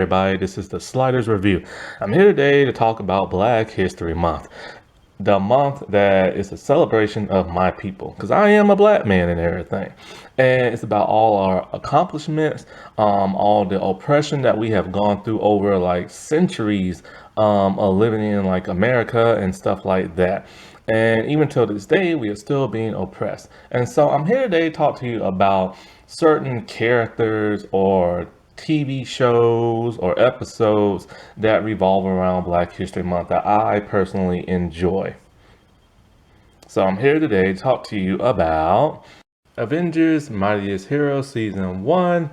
everybody, this is the Sliders Review. I'm here today to talk about Black History Month. The month that is a celebration of my people, because I am a black man and everything. And it's about all our accomplishments, all the oppression that we have gone through over like centuries of living in like America and stuff like that. And even till this day, we are still being oppressed. And so I'm here today to talk to you about certain characters or TV shows or episodes that revolve around Black History Month that I personally enjoy. So I'm here today to talk to you about Avengers Mightiest Hero Season 1,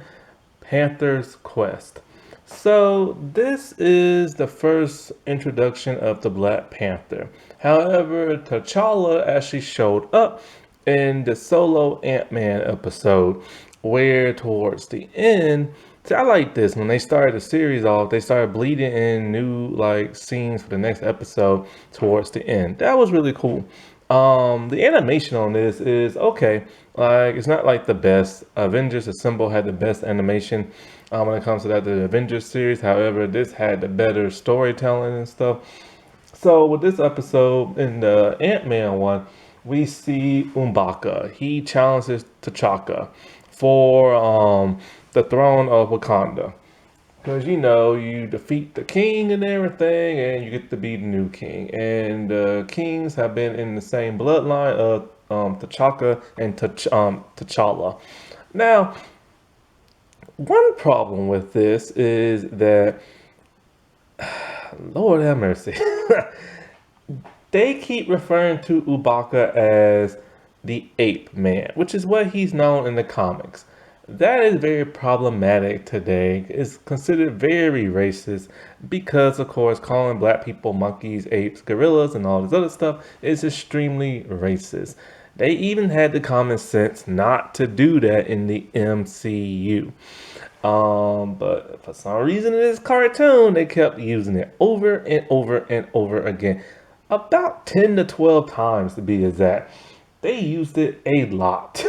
Panther's Quest. So this is the first introduction of the Black Panther. However, T'Challa actually showed up in the solo Ant-Man episode, where towards the end, see, I like this. When they started the series off, they started bleeding in new like scenes for the next episode towards the end. That was really cool. The animation on this is okay. Like, it's not like the best. Avengers Assemble had the best animation when it comes to the Avengers series. However, this had the better storytelling and stuff. So with this episode, in the Ant-Man one, we see M'Baka. He challenges T'Chaka for the throne of Wakanda. Because you defeat the king and everything, and you get to be the new king. And the kings have been in the same bloodline of T'Chaka and T'Challa. Now, one problem with this is that, Lord have mercy, they keep referring to M'Baka as the Ape Man, which is what he's known in the comics. That is very problematic today. It's considered very racist because, of course, calling black people monkeys, apes, gorillas, and all this other stuff is extremely racist. They even had the common sense not to do that in the MCU. But for some reason in this cartoon, they kept using it over and over and over again. About 10 to 12 times to be exact. They used it a lot.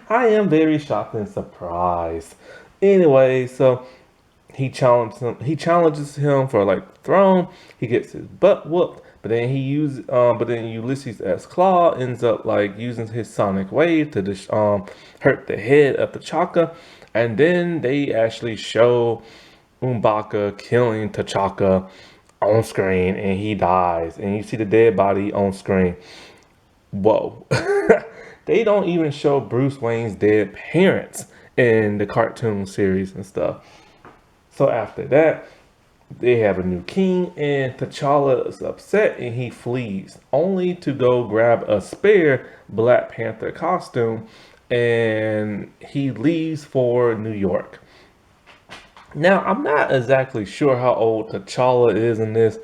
I am very shocked and surprised. Anyway, so he challenges him for like the throne. He gets his butt whooped, but then Ulysses S. Claw ends up like using his sonic wave to hurt the head of T'Chaka, and then they actually show M'Baka killing T'Chaka on screen, and he dies, and you see the dead body on screen. Whoa. They don't even show Bruce Wayne's dead parents in the cartoon series and stuff. So after that, they have a new king, and T'Challa is upset and he flees, only to go grab a spare Black Panther costume, and he leaves for New York. Now, I'm not exactly sure how old T'Challa is in this.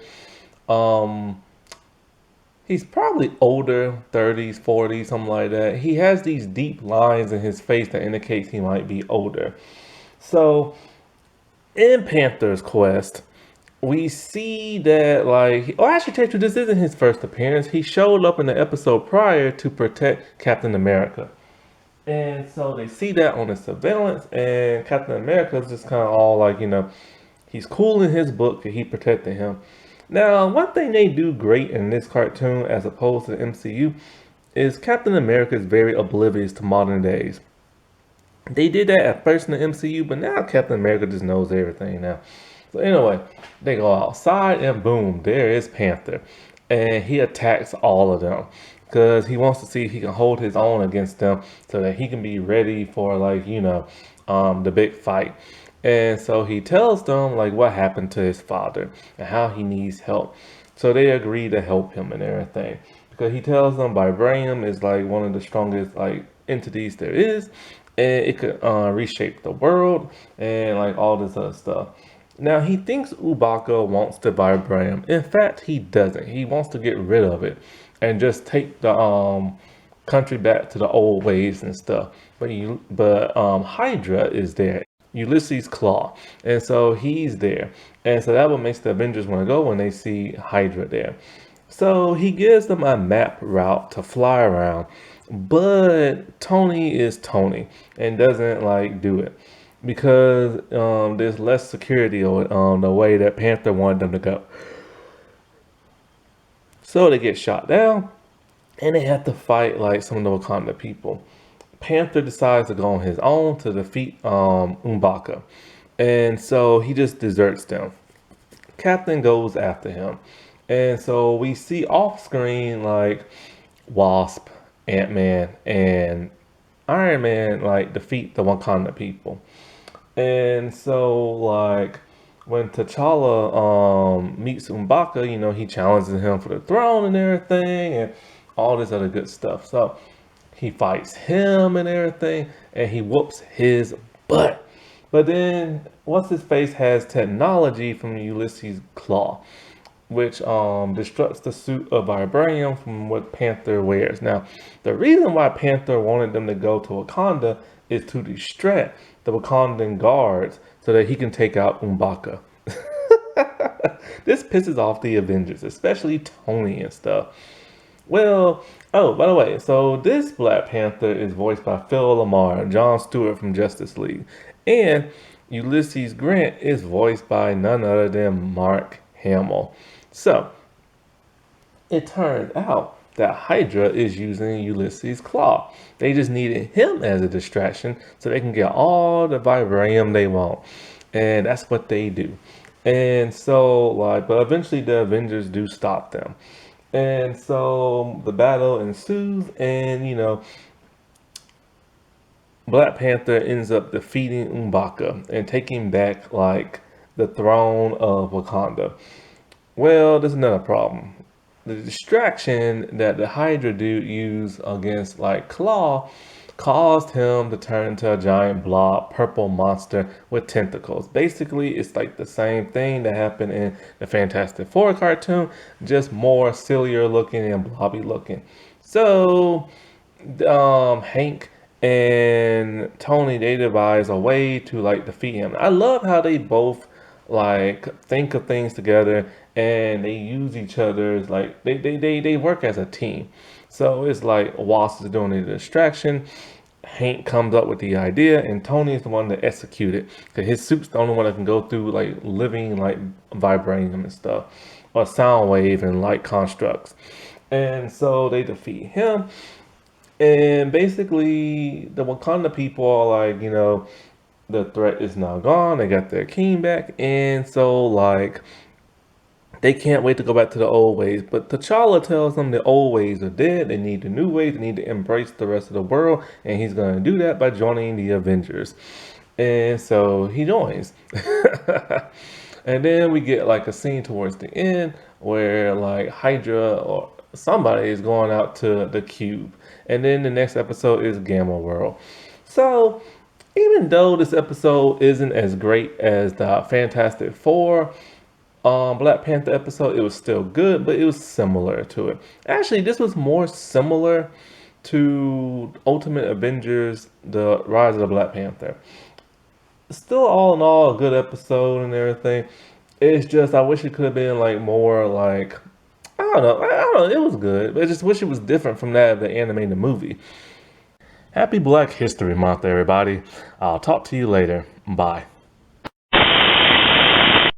He's probably older, 30s, 40s, something like that. He has these deep lines in his face that indicates he might be older. So, in Panther's Quest, we see that, like, actually, tell you, this isn't his first appearance. He showed up in the episode prior to protect Captain America. And so they see that on the surveillance, and Captain America is just kind of all like, he's cool in his book and he protected him. Now, one thing they do great in this cartoon as opposed to the MCU is Captain America is very oblivious to modern days. They did that at first in the MCU, but now Captain America just knows everything now. So anyway, they go outside and boom, there is Panther. And he attacks all of them because he wants to see if he can hold his own against them so that he can be ready for the big fight. And so he tells them like what happened to his father and how he needs help. So they agree to help him and everything. Because he tells them vibranium is like one of the strongest like entities there is. And it could reshape the world and like all this other stuff. Now he thinks M'Baka wants the vibranium. In fact, he doesn't. He wants to get rid of it and just take the country back to the old ways and stuff. But Hydra is there. Ulysses Claw, and so he's there, and so that what makes the Avengers want to go when they see Hydra there. So he gives them a map route to fly around, but Tony is Tony and doesn't like do it. because there's less security on the way that Panther wanted them to go. So they get shot down, and they have to fight like some of the Wakanda people. Panther decides to go on his own to defeat M'Baka, and so he just deserts them. Captain goes after him, and so we see off screen like Wasp, Ant-Man, and Iron Man like defeat the Wakanda people. And so, like, when T'Challa meets M'Baka, he challenges him for the throne and everything, and all this other good stuff. So he fights him and everything, and he whoops his butt. But then, what's his face has technology from Ulysses' claw, which destructs the suit of vibranium from what Panther wears. Now, the reason why Panther wanted them to go to Wakanda is to distract the Wakandan guards so that he can take out M'Baka. This pisses off the Avengers, especially Tony and stuff. Well, oh, by the way, so this Black Panther is voiced by Phil LaMarr, John Stewart from Justice League, and Ulysses Grant is voiced by none other than Mark Hamill. So, it turns out that Hydra is using Ulysses' claw. They just needed him as a distraction so they can get all the vibranium they want. And that's what they do. And so, like, but eventually the Avengers do stop them. And so the battle ensues, and Black Panther ends up defeating M'Baka and taking back like the throne of Wakanda. Well, there's another problem. The distraction that the Hydra dude used against like Claw caused him to turn into a giant blob purple monster with tentacles. Basically, it's like the same thing that happened in the Fantastic Four cartoon, just more sillier looking and blobby looking. So, Hank and Tony, they devise a way to like defeat him. I love how they both like think of things together, and they use each other's like they work as a team. So it's like Wasp is doing the distraction, Hank comes up with the idea, and Tony is the one that execute it, because his suit's the only one that can go through like living like vibranium and stuff, or sound wave and light constructs. And so they defeat him, and basically the Wakanda people are like, the threat is now gone. They got their king back, and so like they can't wait to go back to the old ways. But T'Challa tells them the old ways are dead. They need the new ways. They need to embrace the rest of the world, and he's going to do that by joining the Avengers. And so he joins. And then we get like a scene towards the end where like Hydra or somebody is going out to the cube, and then the next episode is Gamma World. So even though this episode isn't as great as the Fantastic Four Black Panther episode, it was still good, but it was similar to it. Actually, this was more similar to Ultimate Avengers, the Rise of the Black Panther. Still, all in all, a good episode and everything. It's just I wish it could have been like more like I don't know. It was good, but I just wish it was different from that of the animated movie. Happy Black History Month, everybody. I'll talk to you later. Bye.